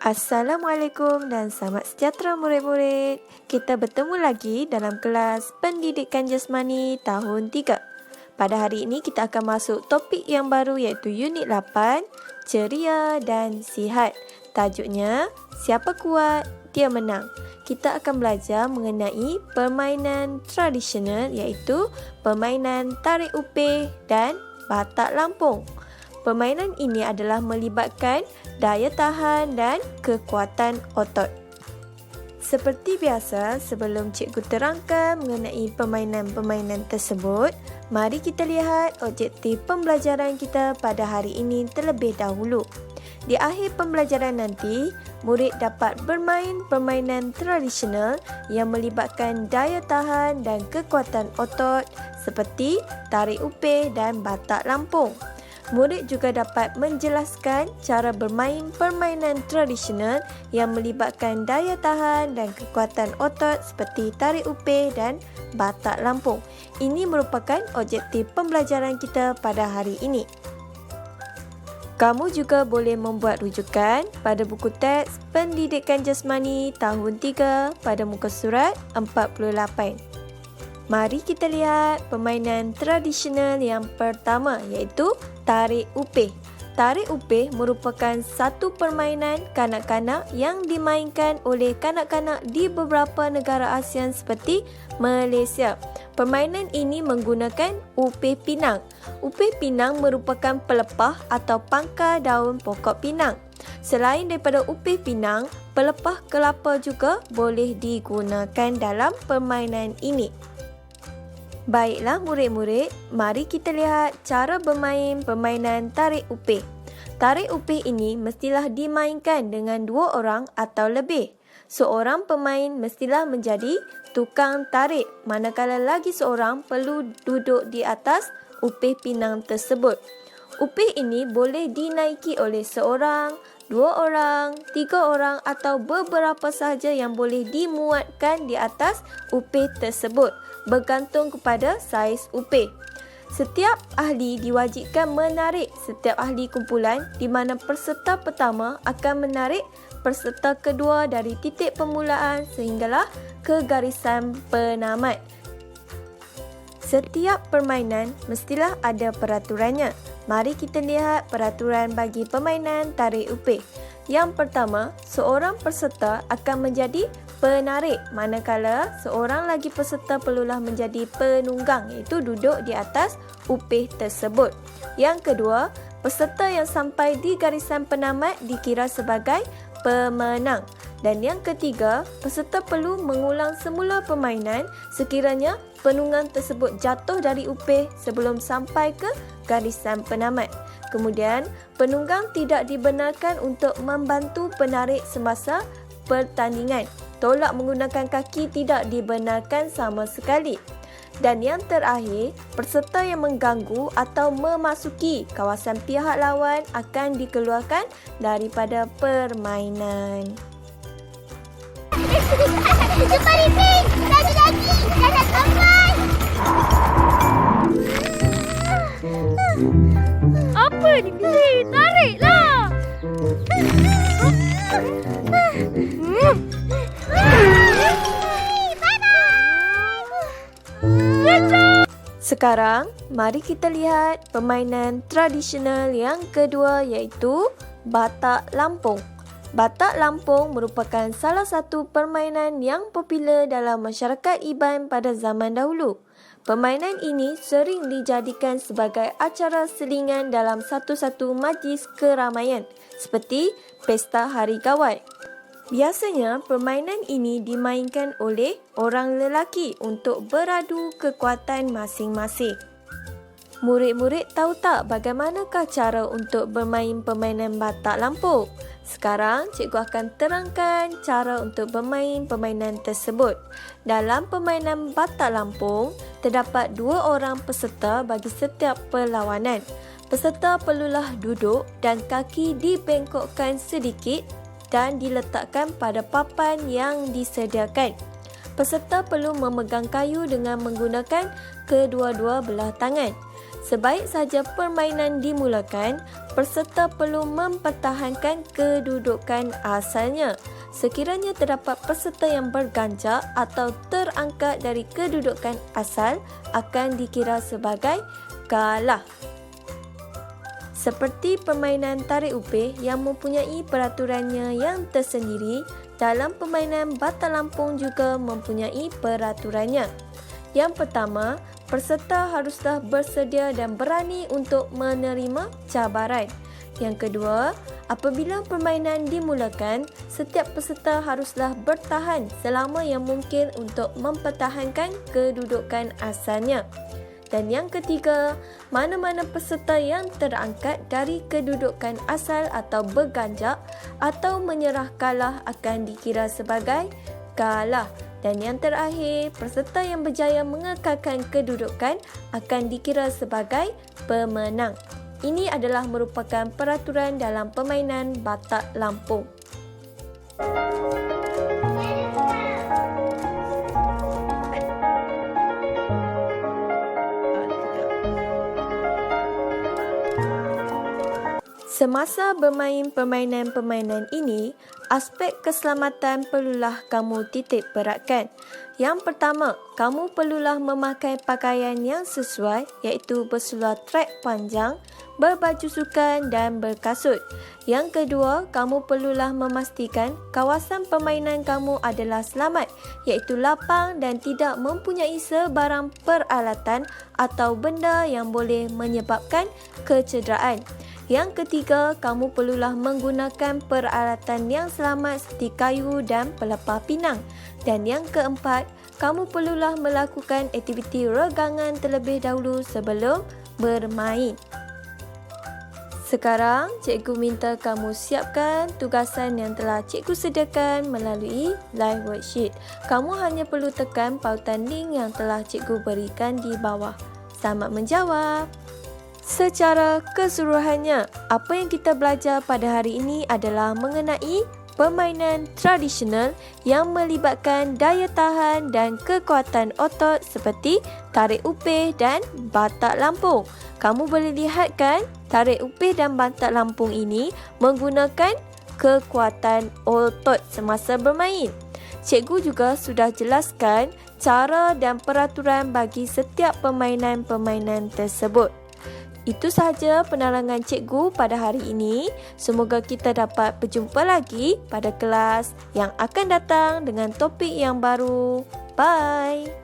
Assalamualaikum dan selamat sejahtera murid-murid. Kita bertemu lagi dalam kelas Pendidikan Jasmani tahun 3. Pada hari ini kita akan masuk topik yang baru iaitu unit 8, ceria dan sihat. Tajuknya, siapa kuat, dia menang. Kita akan belajar mengenai permainan tradisional iaitu permainan tarik upih dan batak lampung. Permainan ini adalah melibatkan daya tahan dan kekuatan otot. Seperti biasa, sebelum cikgu terangkan mengenai permainan-permainan tersebut, mari kita lihat objektif pembelajaran kita pada hari ini terlebih dahulu. Di akhir pembelajaran nanti, murid dapat bermain permainan tradisional yang melibatkan daya tahan dan kekuatan otot seperti tarik upih dan batak lampung. Murid juga dapat menjelaskan cara bermain permainan tradisional yang melibatkan daya tahan dan kekuatan otot seperti tarik upih dan batak lampung. Ini merupakan objektif pembelajaran kita pada hari ini. Kamu juga boleh membuat rujukan pada buku teks Pendidikan Jasmani tahun 3 pada muka surat 48. Mari kita lihat permainan tradisional yang pertama iaitu tarik upih. Tarik upih merupakan satu permainan kanak-kanak yang dimainkan oleh kanak-kanak di beberapa negara ASEAN seperti Malaysia. Permainan ini menggunakan upih pinang. Upih pinang merupakan pelepah atau pangkal daun pokok pinang. Selain daripada upih pinang, pelepah kelapa juga boleh digunakan dalam permainan ini. Baiklah murid-murid, mari kita lihat cara bermain permainan tarik upih. Tarik upih ini mestilah dimainkan dengan 2 orang atau lebih. Seorang pemain mestilah menjadi tukang tarik, manakala lagi seorang perlu duduk di atas upih pinang tersebut. Upih ini boleh dinaiki oleh seorang, 2 orang, 3 orang atau beberapa sahaja yang boleh dimuatkan di atas upih tersebut, bergantung kepada saiz upih. Setiap ahli diwajibkan menarik setiap ahli kumpulan di mana peserta pertama akan menarik peserta kedua dari titik permulaan sehinggalah ke garisan penamat. Setiap permainan mestilah ada peraturannya. Mari kita lihat peraturan bagi permainan tarik upih. Yang pertama, seorang peserta akan menjadi penarik, manakala seorang lagi peserta perlulah menjadi penunggang iaitu duduk di atas upih tersebut. Yang kedua, peserta yang sampai di garisan penamat dikira sebagai pemenang. Dan yang ketiga, peserta perlu mengulang semula permainan sekiranya penunggang tersebut jatuh dari upih sebelum sampai ke garisan penamat. Kemudian, penunggang tidak dibenarkan untuk membantu penarik semasa pertandingan. Tolak menggunakan kaki tidak dibenarkan sama sekali. Dan yang terakhir, peserta yang mengganggu atau memasuki kawasan pihak lawan akan dikeluarkan daripada permainan. Cepat Iping! Lagi! Dah nak sampai! Apa ni Billy? Tariklah! Sekarang, mari kita lihat permainan tradisional yang kedua iaitu batak lampung. Batak lampung merupakan salah satu permainan yang popular dalam masyarakat Iban pada zaman dahulu. Permainan ini sering dijadikan sebagai acara selingan dalam satu-satu majlis keramaian seperti Pesta Hari Kawal. Biasanya, permainan ini dimainkan oleh orang lelaki untuk beradu kekuatan masing-masing. Murid-murid tahu tak bagaimanakah cara untuk bermain permainan batak lampung? Sekarang, cikgu akan terangkan cara untuk bermain permainan tersebut. Dalam permainan batak lampung, terdapat 2 orang peserta bagi setiap perlawanan. Peserta perlulah duduk dan kaki dibengkokkan sedikit dan diletakkan pada papan yang disediakan. Peserta perlu memegang kayu dengan menggunakan kedua-dua belah tangan. Sebaik saja permainan dimulakan, peserta perlu mempertahankan kedudukan asalnya. Sekiranya terdapat peserta yang berganjak atau terangkat dari kedudukan asal, akan dikira sebagai kalah. Seperti permainan tarik upih yang mempunyai peraturannya yang tersendiri, dalam permainan batal lampung juga mempunyai peraturannya. Yang pertama, peserta haruslah bersedia dan berani untuk menerima cabaran. Yang kedua, apabila permainan dimulakan, setiap peserta haruslah bertahan selama yang mungkin untuk mempertahankan kedudukan asalnya. Dan yang ketiga, mana-mana peserta yang terangkat dari kedudukan asal atau berganjak atau menyerah kalah akan dikira sebagai kalah. Dan yang terakhir, peserta yang berjaya mengekalkan kedudukan akan dikira sebagai pemenang. Ini adalah merupakan peraturan dalam permainan batak lampung. Semasa bermain permainan-permainan ini, aspek keselamatan perlulah kamu titik beratkan. Yang pertama, kamu perlulah memakai pakaian yang sesuai, iaitu berseluar trek panjang, berbaju sukan dan berkasut. Yang kedua, kamu perlulah memastikan kawasan permainan kamu adalah selamat, iaitu lapang dan tidak mempunyai sebarang peralatan atau benda yang boleh menyebabkan kecederaan. Yang ketiga, kamu perlulah menggunakan peralatan yang selamat seperti kayu dan pelepah pinang. Dan yang keempat, kamu perlulah melakukan aktiviti regangan terlebih dahulu sebelum bermain. Sekarang, cikgu minta kamu siapkan tugasan yang telah cikgu sediakan melalui live worksheet. Kamu hanya perlu tekan pautan link yang telah cikgu berikan di bawah. Selamat menjawab! Secara keseluruhannya, apa yang kita belajar pada hari ini adalah mengenai permainan tradisional yang melibatkan daya tahan dan kekuatan otot seperti tarik upih dan batak lampung. Kamu boleh lihat kan, tarik upih dan batak lampung ini menggunakan kekuatan otot semasa bermain. Cikgu juga sudah jelaskan cara dan peraturan bagi setiap permainan-permainan tersebut. Itu sahaja penerangan cikgu pada hari ini. Semoga kita dapat berjumpa lagi pada kelas yang akan datang dengan topik yang baru. Bye!